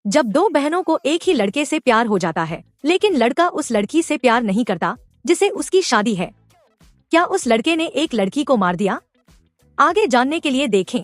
जब दो बहनों को एक ही लड़के से प्यार हो जाता है, लेकिन लड़का उस लड़की से प्यार नहीं करता जिसे उसकी शादी है। क्या उस लड़के ने एक लड़की को मार दिया? आगे जानने के लिए देखें।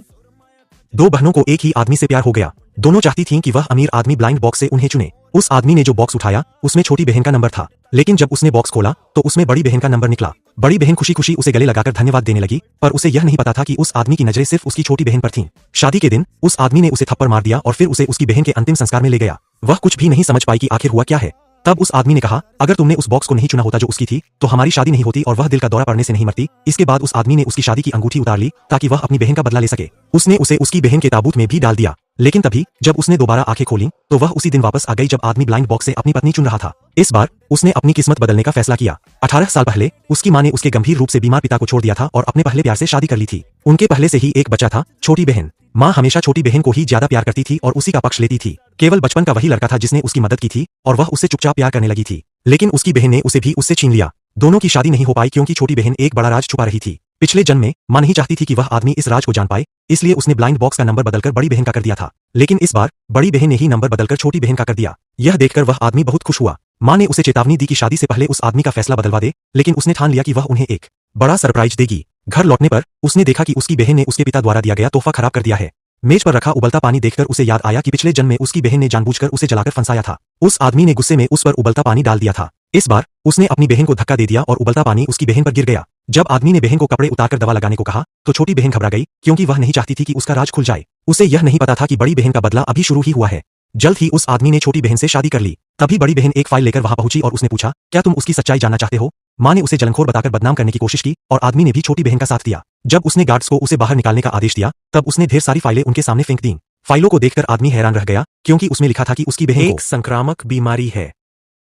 दो बहनों को एक ही आदमी से प्यार हो गया। दोनों चाहती थीं कि वह अमीर आदमी ब्लाइंड बॉक्स से उन्हें चुने। उस आदमी ने जो बॉक्स उठाया उसमें छोटी बहन का नंबर था, लेकिन जब उसने बॉक्स खोला तो उसमें बड़ी बहन का नंबर निकला। बड़ी बहन खुशी खुशी उसे गले लगाकर धन्यवाद देने लगी, पर उसे यह नहीं पता था कि उस आदमी की नजरें सिर्फ उसकी छोटी बहन पर थीं। शादी के दिन उस आदमी ने उसे थप्पड़ मार दिया और फिर उसे उसकी बहन के अंतिम संस्कार में ले गया। वह कुछ भी नहीं समझ पाई कि आखिर हुआ क्या है। तब उस आदमी ने कहा, अगर तुमने उस बॉक्स को नहीं चुना होता जो उसकी थी तो हमारी शादी नहीं होती और वह दिल का दौरा पड़ने से नहीं मरती। इसके बाद उस आदमी ने उसकी शादी की अंगूठी उतार ली ताकि वह अपनी बहन का बदला ले सके। उसने उसे उसकी बहन के ताबूत में भी डाल दिया, लेकिन तभी जब उसने दोबारा आंखें खोली तो वह उसी दिन वापस आ गई जब आदमी ब्लाइंड बॉक्स से अपनी पत्नी चुन रहा था। इस बार उसने अपनी किस्मत बदलने का फैसला किया। 18 साल पहले उसकी मां ने उसके गंभीर रूप से बीमार पिता को छोड़ दिया था और अपने पहले प्यार से शादी कर ली थी। उनके पहले से ही एक बच्चा था, छोटी बहन। मां हमेशा छोटी बहन को ही ज्यादा प्यार करती थी और उसी का पक्ष लेती थी। केवल बचपन का वही लड़का था जिसने उसकी मदद की थी और वह उससे चुपचाप प्यार करने लगी थी, लेकिन उसकी बहन ने उसे भी उससे छीन लिया। दोनों की शादी नहीं हो पाई क्योंकि छोटी बहन एक बड़ा राज छुपा रही थी। पिछले जन्म में मां नहीं चाहती थी कि वह आदमी इस राज को जान पाए, इसलिए उसने ब्लाइंड बॉक्स का नंबर बदलकर बड़ी बहन का कर दिया था। लेकिन इस बार बड़ी बहन ने ही नंबर बदलकर छोटी बहन का कर दिया। यह देखकर वह आदमी बहुत खुश हुआ। मां ने उसे चेतावनी दी कि शादी से पहले उस आदमी का फैसला बदलवा दे, लेकिन उसने ठान लिया कि वह उन्हें एक बड़ा सरप्राइज देगी। घर लौटने पर उसने देखा कि उसकी बहन ने उसके पिता द्वारा दिया गया तोहफा खराब कर दिया है। मेज पर रखा उबलता पानी देखकर उसे याद आया कि पिछले जन्म में उसकी बहन ने जानबूझकर उसे जलाकर फंसाया था। उस आदमी ने गुस्से में उस पर उबलता पानी डाल दिया था। इस बार उसने अपनी बहन को धक्का दे दिया और उबलता पानी उसकी बहन पर गिर गया। जब आदमी ने बहन को कपड़े उतारकर दवा लगाने को कहा तो छोटी बहन घबरा गई क्योंकि वह नहीं चाहती थी कि उसका राज खुल जाए। उसे यह नहीं पता था कि बड़ी बहन का बदला अभी शुरू ही हुआ है। जल्द ही उस आदमी ने छोटी बहन से शादी कर ली। तभी बड़ी बहन एक फाइल लेकर वहां पहुंची और उसने पूछा, क्या तुम उसकी सच्चाई जानना चाहते हो? मां ने उसे जलनखोर बताकर बदनाम करने की कोशिश की और आदमी ने भी छोटी बहन का साथ दिया। जब उसने गार्ड्स को उसे बाहर निकालने का आदेश दिया तब उसने ढेर सारी फाइलें उनके सामने फेंक दी। फाइलों को देखकर आदमी हैरान रह गया क्योंकि उसमें लिखा था कि उसकी बहन को एक संक्रामक बीमारी है।